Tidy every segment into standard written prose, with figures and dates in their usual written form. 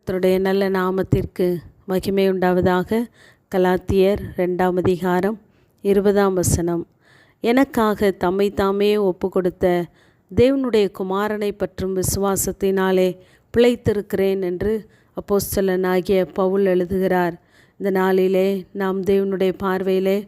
கர்த்தருடைய நல்ல நாமத்திற்கு மகிமை உண்டாவதாக. கலாத்தியர் 2ஆம் அதிகாரம் 20ஆம் வசனம். எனக்காக தம்மை தாமே ஒப்பு கொடுத்த தேவனுடைய குமாரனை பற்றும் விசுவாசத்தினாலே பிழைத்திருக்கிறேன் என்று அப்போஸ்தலனாகிய பவுல் எழுதுகிறார். இந்த நாளிலே நாம் தேவனுடைய பார்வையிலே,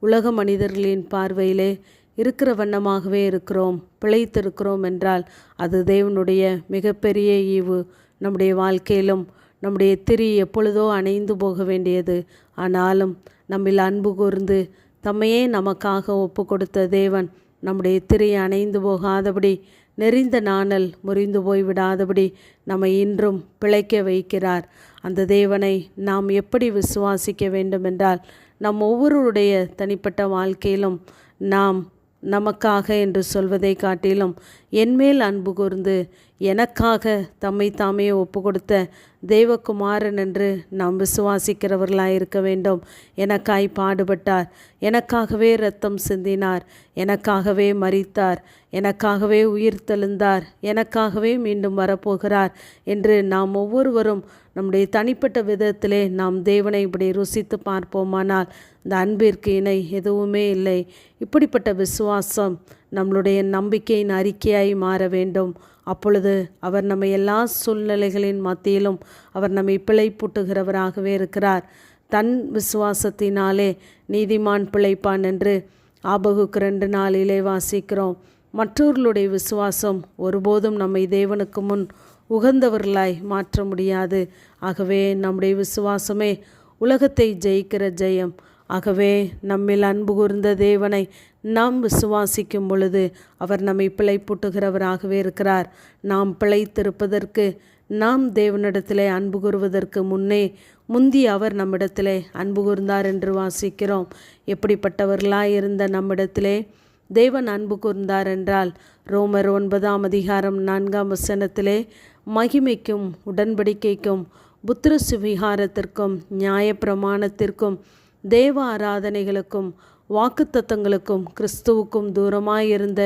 உலக மனிதர்களின் பார்வையிலே இருக்கிற வண்ணமாகவே இருக்கிறோம், பிழைத்திருக்கிறோம் என்றால் அது தேவனுடைய மிகப்பெரிய ஈவு. நம்முடைய வாழ்க்கையிலும் நம்முடைய திரி எப்பொழுதோ அணைந்து போக வேண்டியது. ஆனாலும் நம்மில் அன்பு கூர்ந்து தம்மையே நமக்காக ஒப்பு கொடுத்த தேவன் நம்முடைய திரி அணைந்து போகாதபடி, நெறிந்த நாணல் முறிந்து போய்விடாதபடி நம்மை இன்றும் பிழைக்க வைக்கிறார். அந்த தேவனை நாம் எப்படி விசுவாசிக்க வேண்டுமென்றால், நம் ஒவ்வொருடைய தனிப்பட்ட வாழ்க்கையிலும் நாம் நமக்காக என்று சொல்வதை காட்டிலும் என்மேல் அன்பு கூர்ந்து எனக்காக தம்மை தாமே ஒப்பு கொடுத்த தேவகுமாரன் என்று நாம் விசுவாசிக்கிறவர்களாக இருக்க வேண்டும். எனக்காய் பாடுபட்டார், எனக்காகவே இரத்தம் சிந்தினார், எனக்காகவே மரித்தார், எனக்காகவே உயிர் தெழுந்தார், எனக்காகவே மீண்டும் வரப்போகிறார் என்று நாம் ஒவ்வொருவரும் நம்முடைய தனிப்பட்ட விதத்திலே நாம் தேவனை இப்படி ருசித்து பார்ப்போமானால் இந்த அன்பிற்கு இணை எதுவுமே இல்லை. இப்படிப்பட்ட விசுவாசம் நம்மளுடைய நம்பிக்கையின் அறிக்கையாய் மாற வேண்டும். அப்பொழுது அவர் நம்மை எல்லா சூழ்நிலைகளின் மத்தியிலும் அவர் நம்மை பிழைப்பூட்டுகிறவராகவே இருக்கிறார். தன் விசுவாசத்தினாலே நீதிமான் பிழைப்பான் என்று ஆபகுக்கு 2:4 வாசிக்கிறோம். மற்றவர்களுடைய விசுவாசம் ஒருபோதும் நம்மை தேவனுக்கு முன் உகந்தவர்களாய் மாற்ற முடியாது. ஆகவே நம்முடைய விசுவாசமே உலகத்தை ஜெயிக்கிற ஜெயம். ஆகவே நம்மில் அன்பு கூர்ந்த தேவனை நாம் விசுவாசிக்கும் பொழுது அவர் நம்மை பிழைப்பூட்டுகிறவராகவே இருக்கிறார். நாம் பிழைத்திருப்பதற்கு, நாம் தேவனிடத்திலே அன்பு கூறுவதற்கு முந்தி அவர் நம்மிடத்திலே அன்பு கூர்ந்தார் என்று வாசிக்கிறோம். எப்படிப்பட்டவர்களாய் இருந்த நம்மிடத்திலே தேவன் அன்பு கூர்ந்தார் என்றால், ரோமர் 9ஆம் அதிகாரம் 4ஆம் வசனத்திலே மகிமைக்கும் உடன்படிக்கைக்கும் புத்திர சுவிகாரத்திற்கும் நியாயப்பிரமாணத்திற்கும் தேவ ஆராதனைகளுக்கும் வாக்குத்தத்தங்களுக்கும் கிறிஸ்துவுக்கும் தூரமாயிருந்த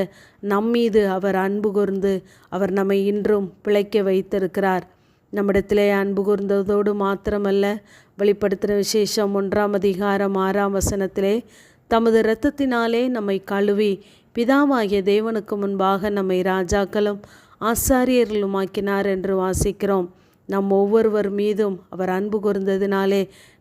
நம்மீது அவர் அன்பு கூர்ந்து அவர் நம்மை இன்றும் பிழைக்க வைத்திருக்கிறார். நம்மிடத்திலே அன்பு கூர்ந்ததோடு மாத்திரமல்ல, வெளிப்படுத்தின விசேஷம் 1ஆம் அதிகாரம் 6ஆம் வசனத்திலே தமது இரத்தத்தினாலே நம்மை கழுவி பிதாவாகிய தேவனுக்கு முன்பாக நம்மை ராஜாக்களும் ஆசாரியர்களுமாக்கினார் என்று வாசிக்கிறோம். நம் ஒவ்வொருவர் மீதும் அவர் அன்பு கூர்ந்ததினாலே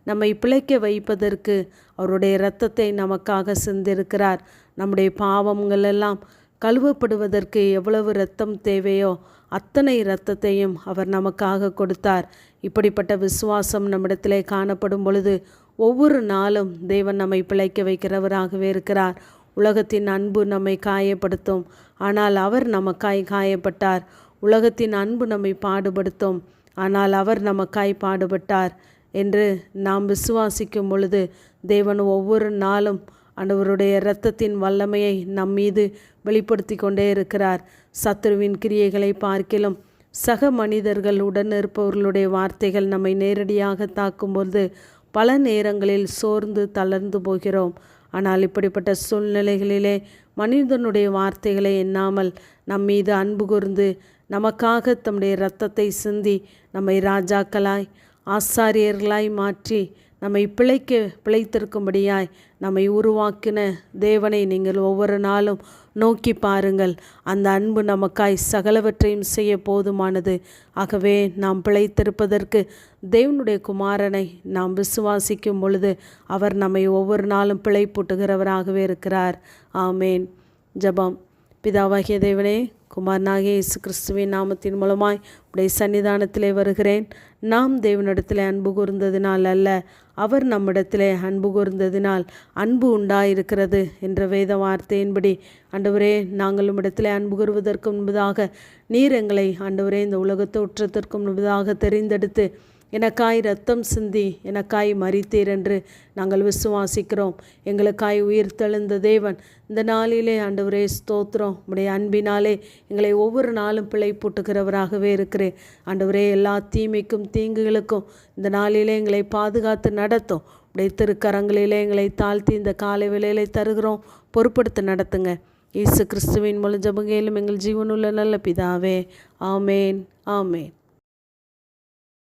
நம்மை பிழைக்க வைப்பதற்கு அவருடைய இரத்தத்தை நமக்காக சிந்திருக்கிறார். நம்முடைய பாவங்கள் எல்லாம் கழுவப்படுவதற்கு எவ்வளவு இரத்தம் தேவையோ அத்தனை இரத்தத்தையும் அவர் நமக்காக கொடுத்தார். இப்படிப்பட்ட விசுவாசம் நம்மிடத்திலே காணப்படும் பொழுது ஒவ்வொரு நாளும் தேவன் நம்மை பிழைக்க வைக்கிறவராகவே இருக்கிறார். உலகத்தின் அன்பு நம்மை காயப்படுத்தும், ஆனால் அவர் நமக்காய் காயப்பட்டார். உலகத்தின் அன்பு நம்மை பாடுபடுத்தும், ஆனால் அவர் நமக்காய் பாடுபட்டார் என்று நாம் விசுவாசிக்கும் பொழுது தேவன் ஒவ்வொரு நாளும் ஆண்டவருடைய இரத்தத்தின் வல்லமையை நம்மீது வெளிப்படுத்தி கொண்டே இருக்கிறார். சத்துருவின் கிரியைகளை பார்க்கிலும் சக மனிதர்கள் உடன் இருப்பவர்களுடைய வார்த்தைகள் நம்மை நேரடியாக தாக்கும்போது பல நேரங்களில் சோர்ந்து தளர்ந்து போகிறோம். ஆனால் இப்படிப்பட்ட சூழ்நிலைகளிலே மனிதனுடைய வார்த்தைகளை எண்ணாமல் நம்மீது அன்பு கூர்ந்து நமக்காக தம்முடைய இரத்தத்தை சிந்தி நம்மை ராஜாக்களாய் ஆசாரியர்களாய் மாற்றி நம்மை பிழைத்திருக்கும்படியாய் நம்மை உருவாக்கின தேவனை நீங்கள் ஒவ்வொரு நாளும் நோக்கி பாருங்கள். அந்த அன்பு நமக்காய் சகலவற்றையும் செய்ய போதுமானது. ஆகவே நாம் பிழைத்திருப்பதற்கு தேவனுடைய குமாரனை நாம் விசுவாசிக்கும் பொழுது அவர் நம்மை ஒவ்வொரு நாளும் பிழைப்பூட்டுகிறவராகவே இருக்கிறார். ஆமேன். ஜெபம். பிதாவாகிய தேவனே, குமாரனாகிய இயேசு கிறிஸ்துவின் நாமத்தின் மூலமாய் உடைய சன்னிதானத்திலே வருகிறேன். நாம் தேவனிடத்திலே அன்பு கூர்ந்ததினால் அல்ல, அவர் நம்மிடத்திலே அன்பு கூர்ந்ததினால் அன்பு உண்டாயிருக்கிறது என்ற வேத வார்த்தையின்படி ஆண்டவரே, நாங்கள் உம்மிடத்திலே அன்பு கூறுவதற்கு முன்பதாக நீர் எங்களை ஆண்டவரே இந்த உலகத் தோற்றத்திற்கு முன்பதாக தெரிந்தெடுத்து எனக்காய் இரத்தம் சிந்தி எனக்காய் மரித்தீர் என்று நாங்கள் விசுவாசிக்கிறோம். எங்களுக்காய் உயிர் தெழுந்த தேவன் இந்த நாளிலே ஆண்டவரே ஸ்தோத்திரம். உடைய அன்பினாலே எங்களை ஒவ்வொரு நாளும் பிழைப்பூட்டுகிறவராகவே இருக்கிறேன். ஆண்டவரே, எல்லா தீமைக்கும் தீங்குகளுக்கும் இந்த நாளிலே எங்களை பாதுகாத்து நடத்தும். உடைய திருக்கரங்களிலே எங்களை தாழ்த்தி இந்த காலை வேளையிலே தருகிறோம். பொறுப்படுத்தி நடத்துங்க. இயேசு கிறிஸ்துவின் மூலம் ஜெபங்கேலும் எங்கள் ஜீவனுள்ள நல்ல பிதாவே. ஆமேன். ஆமேன்.